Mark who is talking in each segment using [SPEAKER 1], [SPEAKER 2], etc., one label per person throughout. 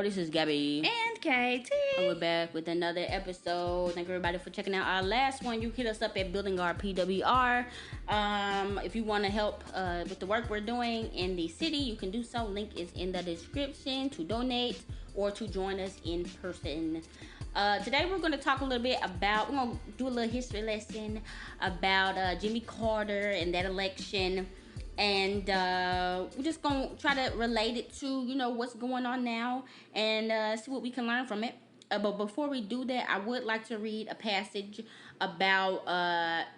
[SPEAKER 1] This is Gabby
[SPEAKER 2] and KT.
[SPEAKER 1] And we're back with another episode. Thank everybody for checking out our last one. You can hit us up at Building Our PWR. If you want to help with the work we're doing in the city, you can do so. Link is in the description to donate or to join us in person. Today we're going to talk a little bit about, we're going to do a little history lesson about Jimmy Carter and that election. And we're just going to try to relate it to, what's going on now and see what we can learn from it. But before we do that, I would like to read a passage about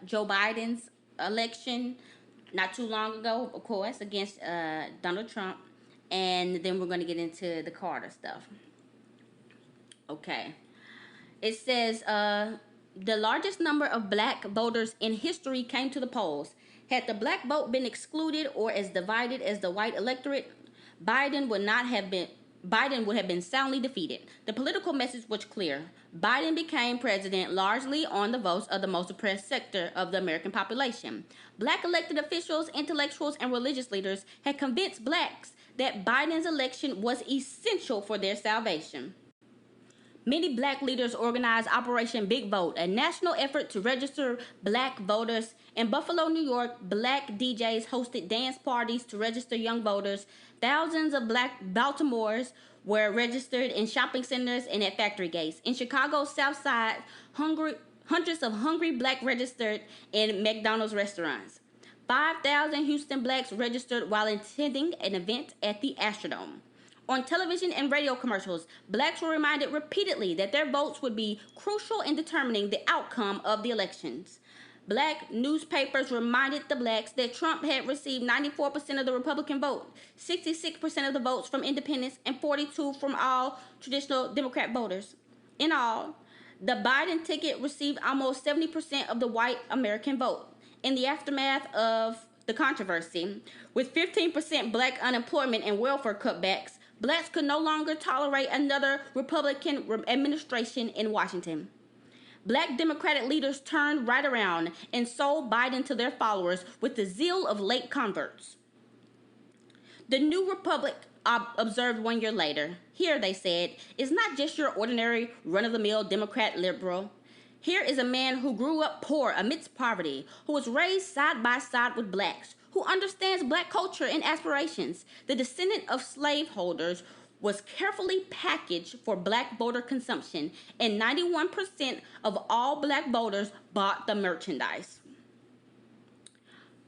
[SPEAKER 1] Joe Biden's election not too long ago, of course, against Donald Trump. And then we're going to get into the Carter stuff. Okay. It says, the largest number of black voters in history came to the polls. Had the black vote been excluded or as divided as the white electorate, Biden would have been soundly defeated. The political message was clear. Biden became president largely on the votes of the most oppressed sector of the American population. Black elected officials, intellectuals, and religious leaders had convinced blacks that Biden's election was essential for their salvation. Many black leaders organized Operation Big Vote, a national effort to register black voters. In Buffalo, New York, black DJs hosted dance parties to register young voters. Thousands of black Baltimoreans were registered in shopping centers and at factory gates. In Chicago's South Side, hundreds of hungry black registered in McDonald's restaurants. 5,000 Houston blacks registered while attending an event at the Astrodome. On television and radio commercials, blacks were reminded repeatedly that their votes would be crucial in determining the outcome of the elections. Black newspapers reminded the blacks that Trump had received 94% of the Republican vote, 66% of the votes from independents, and 42% from all traditional Democrat voters. In all, the Biden ticket received almost 70% of the white American vote. In the aftermath of the controversy, with 15% black unemployment and welfare cutbacks, blacks could no longer tolerate another Republican administration in Washington. Black Democratic leaders turned right around and sold Biden to their followers with the zeal of late converts. The New Republic observed 1 year later. Here, they said, is not just your ordinary run-of-the-mill Democrat liberal. Here is a man who grew up poor amidst poverty, who was raised side by side with blacks, who understands black culture and aspirations. The descendant of slaveholders was carefully packaged for black voter consumption, and 91% of all black voters bought the merchandise.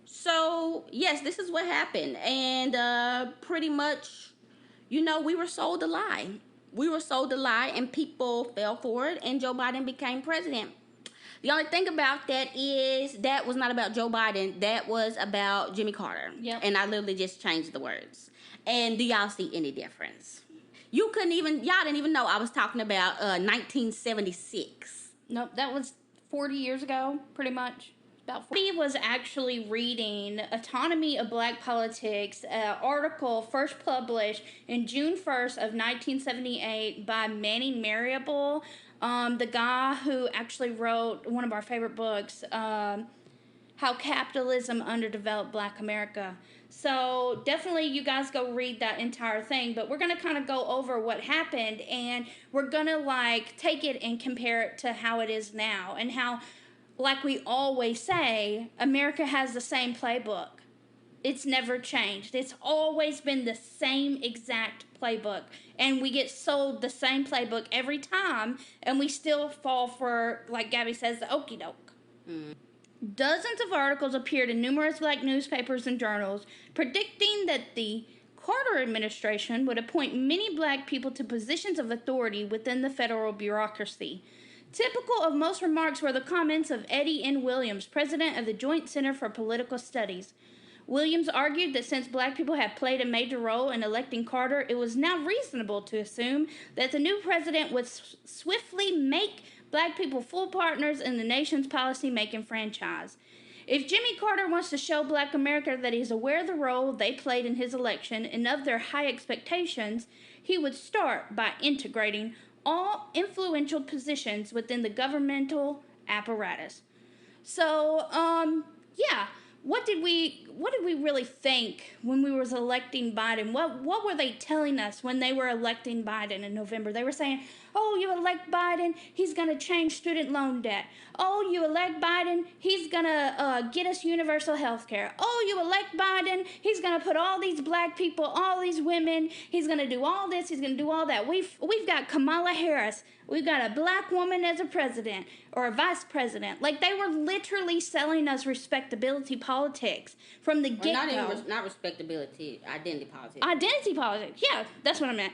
[SPEAKER 1] So, yes, this is what happened. And pretty much, we were sold a lie. We were sold a lie, and people fell for it, and Joe Biden became president. The only thing about that is that was not about Joe Biden. That was about Jimmy Carter.
[SPEAKER 2] Yep.
[SPEAKER 1] And I literally just changed the words. And do y'all see any difference? Y'all didn't even know I was talking about 1976.
[SPEAKER 2] Nope, that was 40 years ago, pretty much. About 40. He was actually reading Autonomy of Black Politics, an article first published in June 1st of 1978 by Manning Marable, the guy who actually wrote one of our favorite books, How Capitalism Underdeveloped Black America. So definitely you guys go read that entire thing, but we're going to kind of go over what happened, and we're going to take it and compare it to how it is now, and how, like we always say, America has the same playbook. It's never changed. It's always been the same exact playbook. And we get sold the same playbook every time, and we still fall for, like Gabby says, the okie doke. Dozens of articles appeared in numerous black newspapers and journals predicting that the Carter administration would appoint many black people to positions of authority within the federal bureaucracy. Typical of most remarks were the comments of Eddie N. Williams, president of the Joint Center for Political Studies. Williams argued that since black people had played a major role in electing Carter, it was now reasonable to assume that the new president would swiftly make black people full partners in the nation's policy-making franchise. If Jimmy Carter wants to show black America that he's aware of the role they played in his election and of their high expectations, he would start by integrating all influential positions within the governmental apparatus. So, what did we we really think when we was electing Biden? What were they telling us when they were electing Biden in November? They were saying, "Oh, you elect Biden, he's gonna change student loan debt. Oh, you elect Biden, he's gonna get us universal health care. Oh, you elect Biden, he's gonna put all these black people, all these women, he's gonna do all this, he's gonna do all that. We've got Kamala Harris. We've got a black woman as a president or a vice president." Like, they were literally selling us respectability politics from the get-go.
[SPEAKER 1] Not respectability, identity politics.
[SPEAKER 2] Identity politics, yeah, that's what I meant.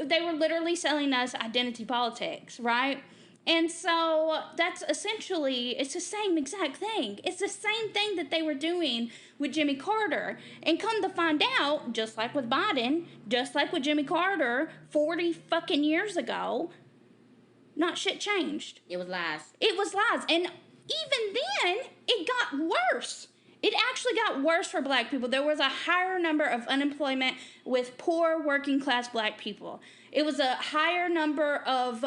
[SPEAKER 2] They were literally selling us identity politics, right? And so that's essentially, it's the same exact thing. It's the same thing that they were doing with Jimmy Carter. And come to find out, just like with Biden, just like with Jimmy Carter 40 fucking years ago, not shit changed.
[SPEAKER 1] It was lies.
[SPEAKER 2] It was lies. And even then, it got worse. It actually got worse for black people. There was a higher number of unemployment with poor working class black people. It was a higher number of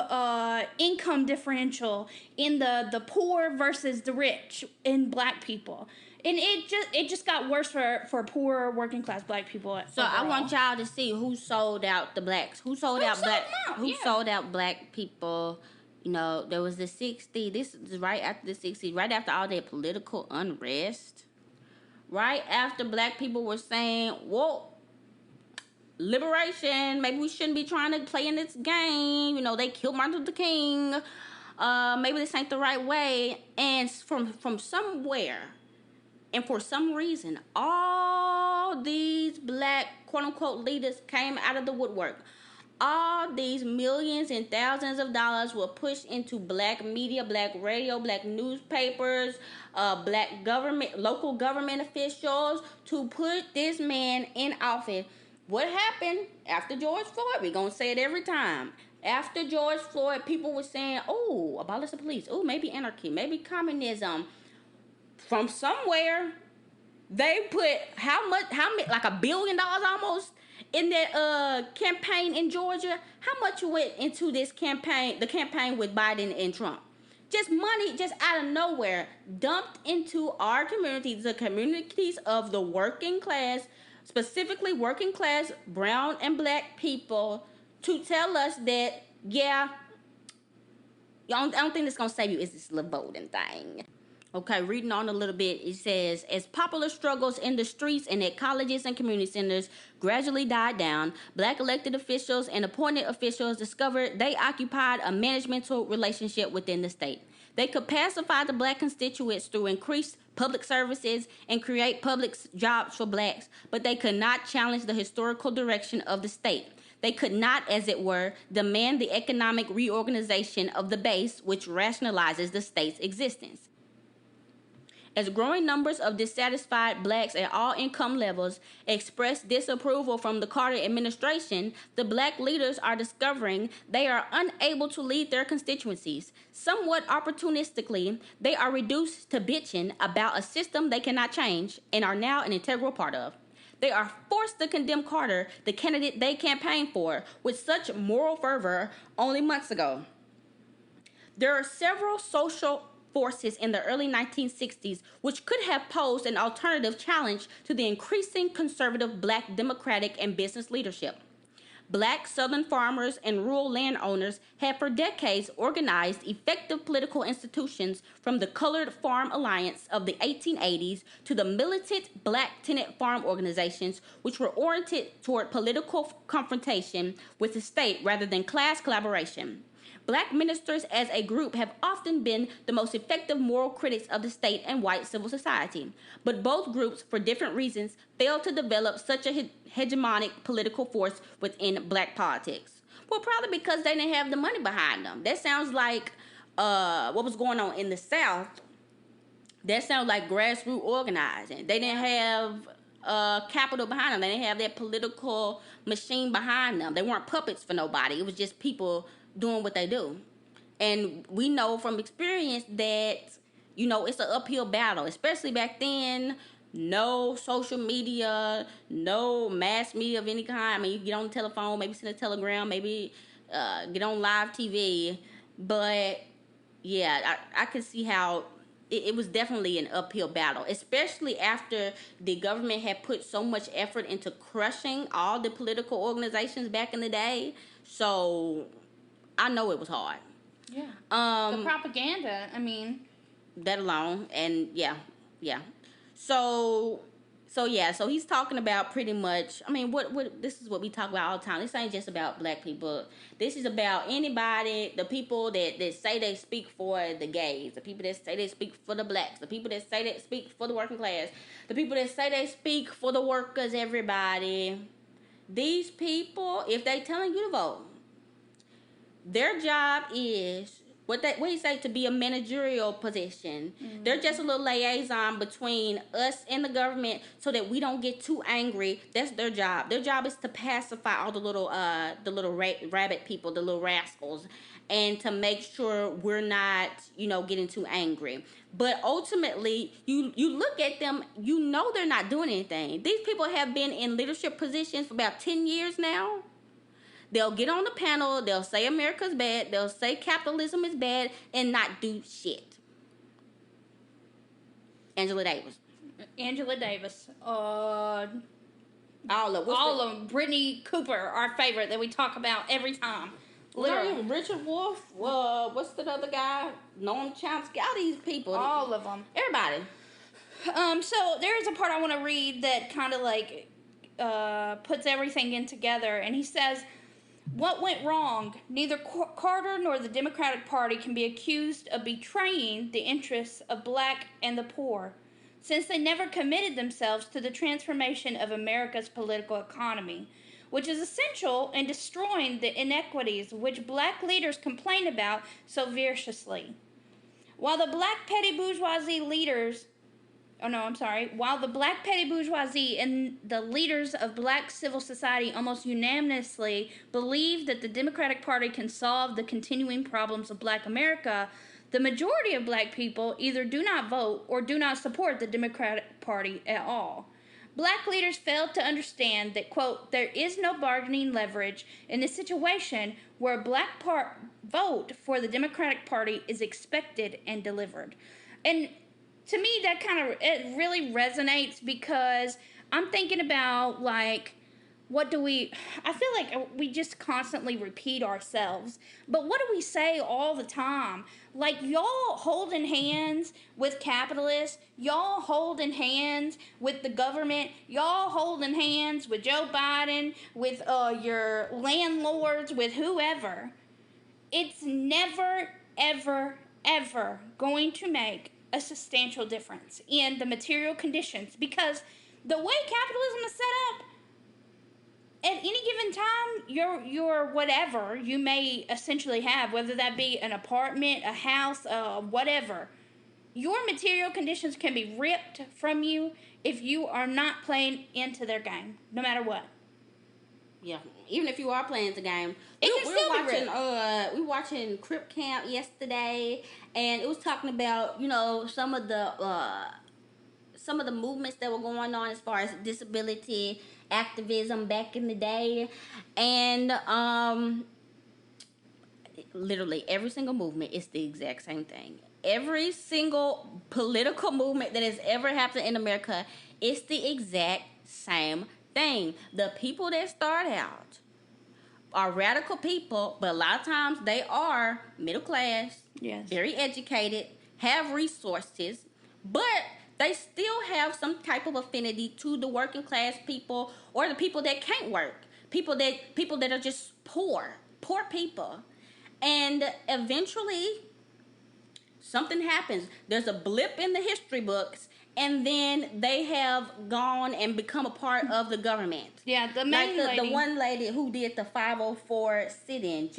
[SPEAKER 2] income differential in the poor versus the rich in black people. And it just got worse for poor working class black people.
[SPEAKER 1] So
[SPEAKER 2] overall.
[SPEAKER 1] I want y'all to see who sold out the blacks. Who sold out black people. You know, there was the 60s. This is right after the 60s, right after all that political unrest. Right after black people were saying, whoa, liberation, maybe we shouldn't be trying to play in this game. You know, they killed Martin Luther King. Maybe this ain't the right way. And from somewhere, and for some reason, all these black, quote-unquote, leaders came out of the woodwork. All these millions and thousands of dollars were pushed into black media, black radio, black newspapers, black government, local government officials to put this man in office. What happened after George Floyd? We're going to say it every time. After George Floyd, people were saying, oh, abolish the police. Oh, maybe anarchy, maybe communism. From somewhere, they put how much, like $1 billion almost in that campaign in Georgia. How much went into this campaign, the campaign with Biden and Trump? Just money, just out of nowhere, dumped into our communities, the communities of the working class, specifically working class brown and black people, to tell us that, yeah, I don't think it's going to save you. It's this little voting thing. Okay, reading on a little bit, it says, as popular struggles in the streets and at colleges and community centers gradually died down, black elected officials and appointed officials discovered they occupied a managemental relationship within the state. They could pacify the black constituents through increased public services and create public jobs for blacks, but they could not challenge the historical direction of the state. They could not, as it were, demand the economic reorganization of the base, which rationalizes the state's existence. As growing numbers of dissatisfied blacks at all income levels express disapproval from the Carter administration, the black leaders are discovering they are unable to lead their constituencies. Somewhat opportunistically, they are reduced to bitching about a system they cannot change and are now an integral part of. They are forced to condemn Carter, the candidate they campaigned for, with such moral fervor only months ago. There are several social forces in the early 1960s which could have posed an alternative challenge to the increasing conservative black democratic and business leadership. Black Southern farmers and rural landowners had for decades organized effective political institutions, from the Colored Farm Alliance of the 1880s to the militant black tenant farm organizations, which were oriented toward political confrontation with the state rather than class collaboration. Black ministers as a group have often been the most effective moral critics of the state and white civil society, but both groups, for different reasons, failed to develop such a hegemonic political force within black politics. Well, probably because they didn't have the money behind them. That sounds like what was going on in the South. That sounds like grassroots organizing. They didn't have capital behind them. They didn't have that political machine behind them. They weren't puppets for nobody. It was just people doing what they do. And we know from experience that, you know, it's an uphill battle, especially back then. No social media, no mass media of any kind. I mean, you get on the telephone, maybe send a telegram, maybe get on live TV. But, yeah, I can see how it was definitely an uphill battle, especially after the government had put so much effort into crushing all the political organizations back in the day. So I know it was hard.
[SPEAKER 2] Yeah. The propaganda, I mean.
[SPEAKER 1] That alone, and yeah. So so he's talking about pretty much, I mean, what this is what we talk about all the time. This ain't just about black people. This is about anybody, the people that say they speak for the gays, the people that say they speak for the blacks, the people that say they speak for the working class, the people that say they speak for the workers, everybody. These people, if they telling you to vote, their job is what you say, to be a managerial position. Mm-hmm. They're just a little liaison between us and the government so that we don't get too angry. That's their job. Their job is to pacify all the little rabbit people, the little rascals, and to make sure we're not, getting too angry. But ultimately, you look at them, they're not doing anything. These people have been in leadership positions for about 10 years now. They'll get on the panel, they'll say America's bad, they'll say capitalism is bad, and not do shit. Angela Davis.
[SPEAKER 2] All of them. Brittany Cooper, our favorite that we talk about every time.
[SPEAKER 1] Literally. Richard Wolff. What's the other guy? Noam Chomsky. All these people.
[SPEAKER 2] All of them.
[SPEAKER 1] Everybody.
[SPEAKER 2] So there is a part I want to read that kind of like puts everything in together, and he says, what went wrong? Neither Carter nor the Democratic Party can be accused of betraying the interests of black and the poor, since they never committed themselves to the transformation of America's political economy, which is essential in destroying the inequities which black leaders complain about so viciously. While the black petty bourgeoisie and the leaders of black civil society almost unanimously believe that the Democratic Party can solve the continuing problems of black America, the majority of black people either do not vote or do not support the Democratic Party at all. Black leaders failed to understand that, quote, there is no bargaining leverage in a situation where a black vote for the Democratic Party is expected and delivered. And to me, that it really resonates, because I'm thinking about, like, I feel like we just constantly repeat ourselves, but what do we say all the time? Like, y'all holding hands with capitalists, y'all holding hands with the government, y'all holding hands with Joe Biden, with your landlords, with whoever. It's never, ever, ever going to make a substantial difference in the material conditions, because the way capitalism is set up, at any given time, your whatever you may essentially have, whether that be an apartment, a house, whatever, your material conditions can be ripped from you if you are not playing into their game, no matter what.
[SPEAKER 1] Yeah, even if you are playing the game. We were watching Crip Camp yesterday, and it was talking about, some of the movements that were going on as far as disability activism back in the day, and literally every single movement is the exact same thing. Every single political movement that has ever happened in America is the exact same thing. The people that start out are radical people, but a lot of times they are middle class,
[SPEAKER 2] yes,
[SPEAKER 1] very educated, have resources, but they still have some type of affinity to the working class people, or the people that can't work, people that are just poor people. And eventually something happens. There's a blip in the history books, and then they have gone and become a part of the government.
[SPEAKER 2] Yeah, the main lady.
[SPEAKER 1] The one lady who did the 504 sit-in,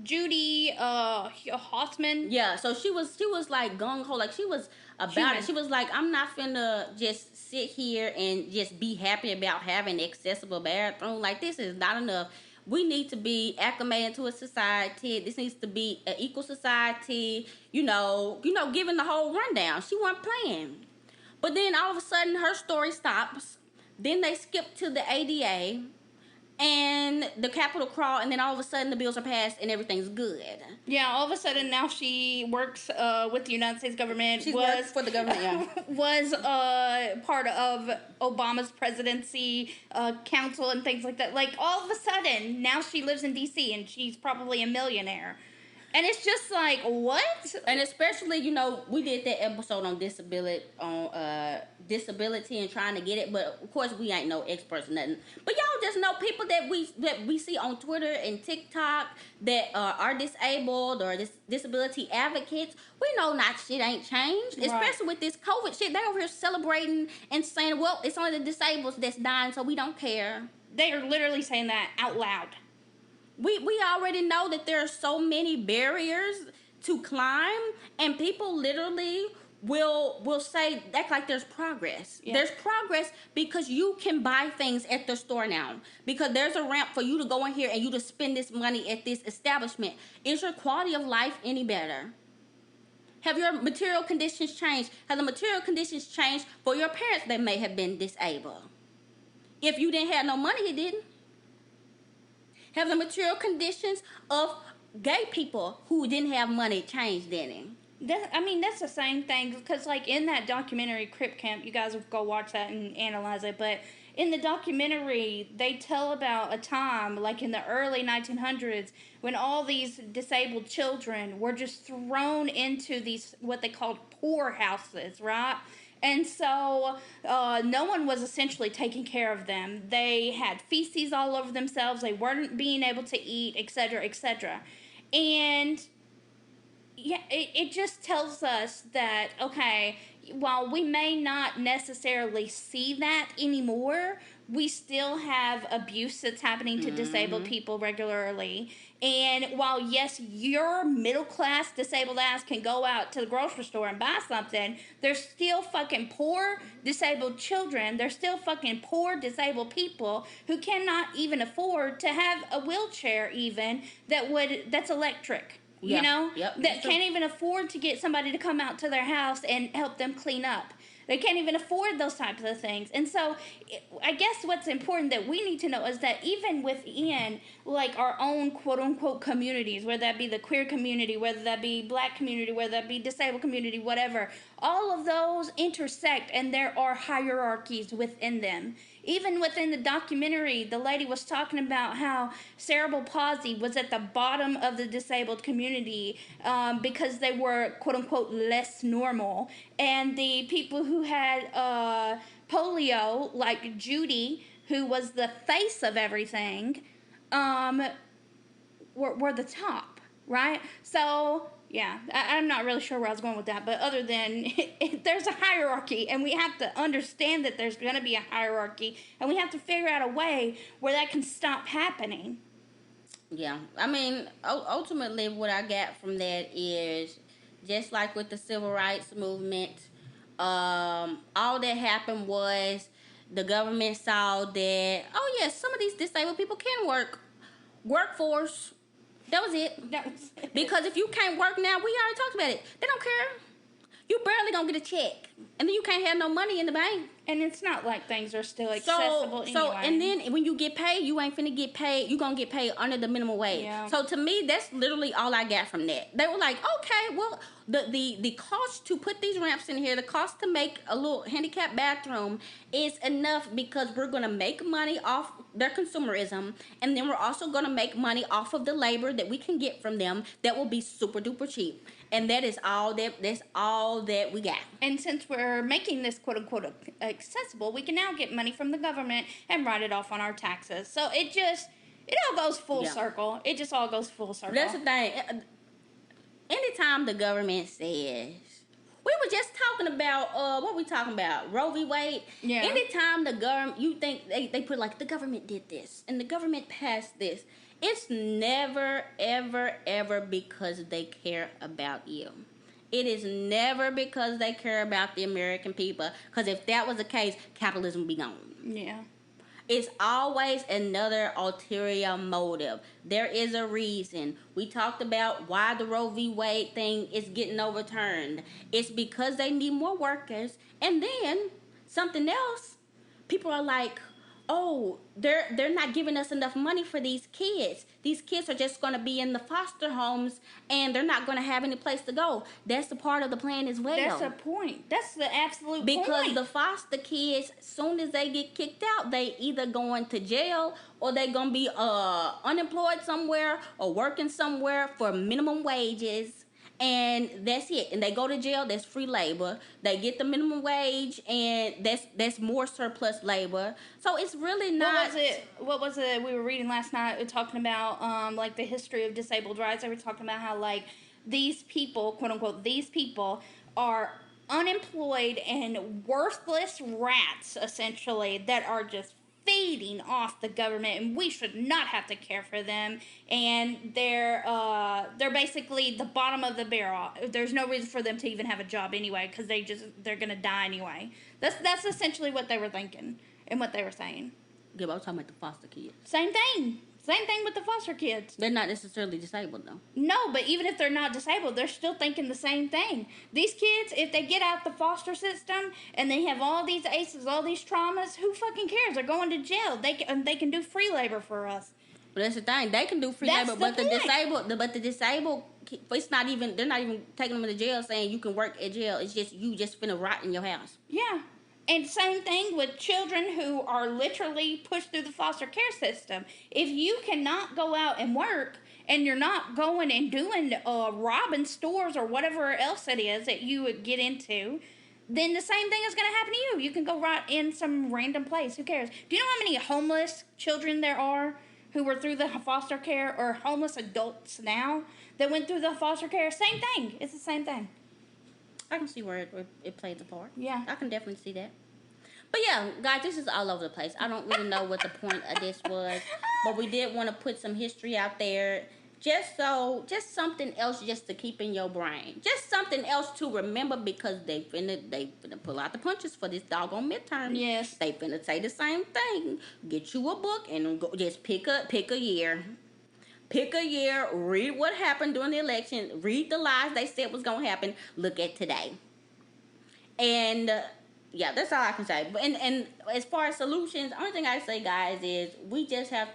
[SPEAKER 2] Judy Hoffman.
[SPEAKER 1] Yeah, so she was like gung-ho, like she was about it. She was like, I'm not finna just sit here and just be happy about having an accessible bathroom. Like, this is not enough. We need to be acclimated to a society. This needs to be an equal society. Giving the whole rundown. She wasn't playing. But then all of a sudden her story stops. Then they skip to the ADA. and the Capitol crawl, and then all of a sudden the bills are passed and everything's good.
[SPEAKER 2] Yeah, all of a sudden now she works with the United States government.
[SPEAKER 1] She works for the government, yeah.
[SPEAKER 2] Was part of Obama's presidency council and things like that. Like, all of a sudden, now she lives in D.C. and she's probably a millionaire. And it's just like, what?
[SPEAKER 1] And especially, you know, we did that episode on disability and trying to get it, but of course we ain't no experts or nothing. But y'all just know people that we see on Twitter and TikTok that are disabled or disability advocates. We know not shit ain't changed,
[SPEAKER 2] Right.
[SPEAKER 1] especially with this COVID shit. They over here celebrating and saying, well, it's only the disabled that's dying, so we don't care.
[SPEAKER 2] They are literally saying that out loud.
[SPEAKER 1] We already know that there are so many barriers to climb, and people literally will say act like there's progress. Yeah. There's progress because you can buy things at the store now. Because there's a ramp for you to go in here and you to spend this money at this establishment. Is your quality of life any better? Have your material conditions changed? Have the material conditions changed for your parents that may have been disabled? If you didn't have no money, it didn't. Have the material conditions of gay people who didn't have money changed any?
[SPEAKER 2] That's the same thing, because, like, in that documentary, Crip Camp, you guys go watch that and analyze it, but in the documentary, they tell about a time, like in the early 1900s, when all these disabled children were just thrown into these, what they called poorhouses, right? And so no one was essentially taking care of them. They had feces all over themselves. They weren't being able to eat, etc., etc. And yeah, it just tells us that, okay, while we may not necessarily see that anymore, we still have abuse that's happening to disabled people regularly. And while, yes, your middle-class disabled ass can go out to the grocery store and buy something, there's still fucking poor disabled children. There's still fucking poor disabled people who cannot even afford to have a wheelchair even that's electric. You know?
[SPEAKER 1] Yep,
[SPEAKER 2] that can't even afford to get somebody to come out to their house and help them clean up. They can't even afford those types of things. And so I guess what's important that we need to know is that even within, like, our own quote-unquote communities, whether that be the queer community, whether that be black community, whether that be disabled community, whatever, all of those intersect, and there are hierarchies within them. Even within the documentary, the lady was talking about how cerebral palsy was at the bottom of the disabled community because they were, quote-unquote, less normal. And the people who had polio, like Judy, who was the face of everything, were the top, right? So, yeah, I'm not really sure where I was going with that, but other than there's a hierarchy, and we have to understand that there's going to be a hierarchy, and we have to figure out a way where that can stop happening.
[SPEAKER 1] Yeah, I mean, ultimately what I got from that is, just like with the civil rights movement, all that happened was the government saw that, oh yes, some of these disabled people can workforce. That was it. Because if you can't work now, we already talked about it. They don't care. You barely gonna get a check, and then you can't have no money in the bank.
[SPEAKER 2] And it's not like things are still accessible anyway.
[SPEAKER 1] So, and then when you get paid, you ain't finna get paid. You gonna get paid under the minimum wage.
[SPEAKER 2] Yeah.
[SPEAKER 1] So to me, that's literally all I got from that. They were like, okay, well, the cost to put these ramps in here, the cost to make a little handicapped bathroom is enough because we're gonna make money off their consumerism, and then we're also gonna make money off of the labor that we can get from them that will be super duper cheap. And that's all that we got.
[SPEAKER 2] And since we're making this quote unquote accessible, we can now get money from the government and write it off on our taxes. So it all goes full circle. It just all goes full circle.
[SPEAKER 1] That's the thing. Anytime the government says, we were just talking about, what we talking about? Roe v. Wade?
[SPEAKER 2] Yeah.
[SPEAKER 1] Anytime the government, you think they put like, the government did this and the government passed this. It's never, ever, ever because they care about you. It is never because they care about the American people. Because if that was the case, capitalism would be gone.
[SPEAKER 2] Yeah.
[SPEAKER 1] It's always another ulterior motive. There is a reason. We talked about why the Roe v. Wade thing is getting overturned. It's because they need more workers. And then, something else, people are like, oh, they're not giving us enough money for these kids. These kids are just going to be in the foster homes, and they're not going to have any place to go. That's the part of the plan as well.
[SPEAKER 2] That's the point. That's the absolute
[SPEAKER 1] because
[SPEAKER 2] point.
[SPEAKER 1] the foster kids, soon as they get kicked out, they either going to jail or they gonna be unemployed somewhere or working somewhere for minimum wages. And that's it. And they go to jail. That's free labor. They get the minimum wage, and that's more surplus labor. So it's really not.
[SPEAKER 2] What was it? We were reading last night, talking about like the history of disabled rights. They were talking about how like these people, quote unquote, these people are unemployed and worthless rats, essentially, that are just feeding off the government, and we should not have to care for them, and they're basically the bottom of the barrel. There's no reason for them to even have a job anyway, because they're gonna die anyway. That's essentially what they were thinking and what they were saying.
[SPEAKER 1] Yeah, I was talking about the foster kids.
[SPEAKER 2] Same thing with the foster kids.
[SPEAKER 1] They're not necessarily disabled, though.
[SPEAKER 2] No, but even if they're not disabled, they're still thinking the same thing. These kids, if they get out the foster system and they have all these ACEs, all these traumas, who fucking cares? They're going to jail. They can do free labor for us.
[SPEAKER 1] But that's the thing. They can do free labor, but the disabled, it's not even. They're not even taking them to jail, saying you can work at jail. It's just you just finna rot in your house.
[SPEAKER 2] Yeah. And same thing with children who are literally pushed through the foster care system. If you cannot go out and work, and you're not going and doing robbing stores or whatever else it is that you would get into, then the same thing is going to happen to you. You can go right in some random place. Who cares? Do you know how many homeless children there are who were through the foster care, or homeless adults now that went through the foster care? Same thing. It's the same thing.
[SPEAKER 1] I can see where it plays a part.
[SPEAKER 2] Yeah.
[SPEAKER 1] I can definitely see that. But yeah, guys, this is all over the place. I don't really know what the point of this was, but we did want to put some history out there, just something else just to keep in your brain. Just something else to remember, because they finna pull out the punches for this doggone midterm.
[SPEAKER 2] Yes.
[SPEAKER 1] They finna say the same thing. Get you a book and go, just pick a year. Pick a year, read what happened during the election, read the lies they said was going to happen, look at today. And, yeah, that's all I can say. And as far as solutions, the only thing I say, guys, is we just have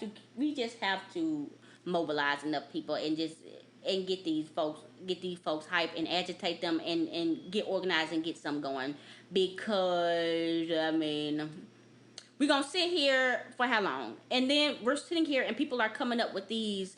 [SPEAKER 1] to mobilize enough people and get these folks hype and agitate them and get organized and get something going. Because, I mean, we're going to sit here for how long? And then we're sitting here and people are coming up with these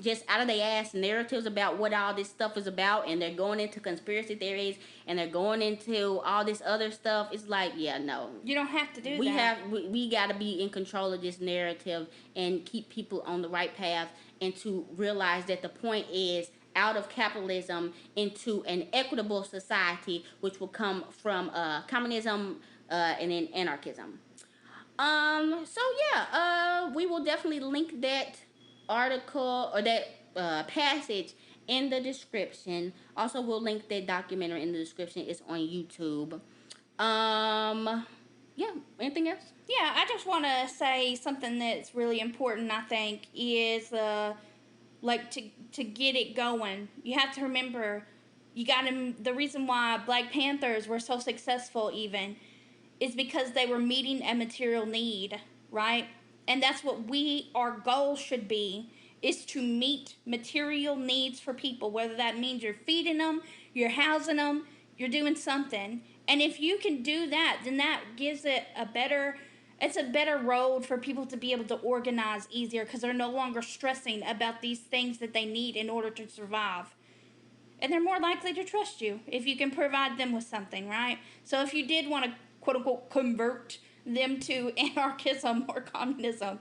[SPEAKER 1] just out of their ass narratives about what all this stuff is about, and they're going into conspiracy theories and they're going into all this other stuff. It's like, yeah, no.
[SPEAKER 2] You don't have to do that.
[SPEAKER 1] We got to be in control of this narrative and keep people on the right path, and to realize that the point is out of capitalism into an equitable society, which will come from communism and then anarchism. So yeah, we will definitely link that article or that passage in the description. Also, we'll link that documentary in the description. It's on YouTube. Yeah, anything else?
[SPEAKER 2] Yeah, I just want to say something that's really important, I think, is like to get it going. You have to remember, the reason why Black Panthers were so successful even is because they were meeting a material need, right? And that's what our goal should be, is to meet material needs for people, whether that means you're feeding them, you're housing them, you're doing something. And if you can do that, then that gives it a better road for people to be able to organize easier, because they're no longer stressing about these things that they need in order to survive. And they're more likely to trust you if you can provide them with something, right? So if you did want to, quote unquote, convert them to anarchism or communism,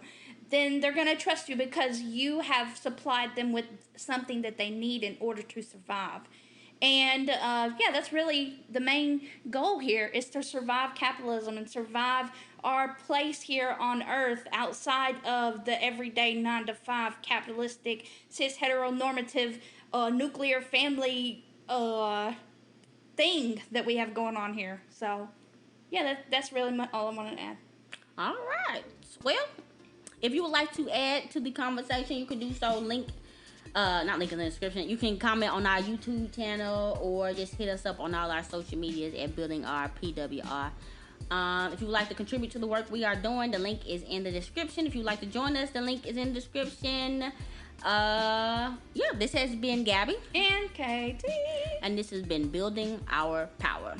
[SPEAKER 2] then they're going to trust you because you have supplied them with something that they need in order to survive. And yeah, that's really the main goal here, is to survive capitalism and survive our place here on Earth outside of the everyday 9-to-5 capitalistic, cis heteronormative, nuclear family thing that we have going on here. So yeah, that's really all I wanted to add.
[SPEAKER 1] All right. Well, if you would like to add to the conversation, you can do so. Not link in the description. You can comment on our YouTube channel or just hit us up on all our social medias at buildingourpwr. If you would like to contribute to the work we are doing, the link is in the description. If you'd like to join us, the link is in the description. Yeah, this has been Gabby
[SPEAKER 2] and Katie,
[SPEAKER 1] and this has been Building Our Power.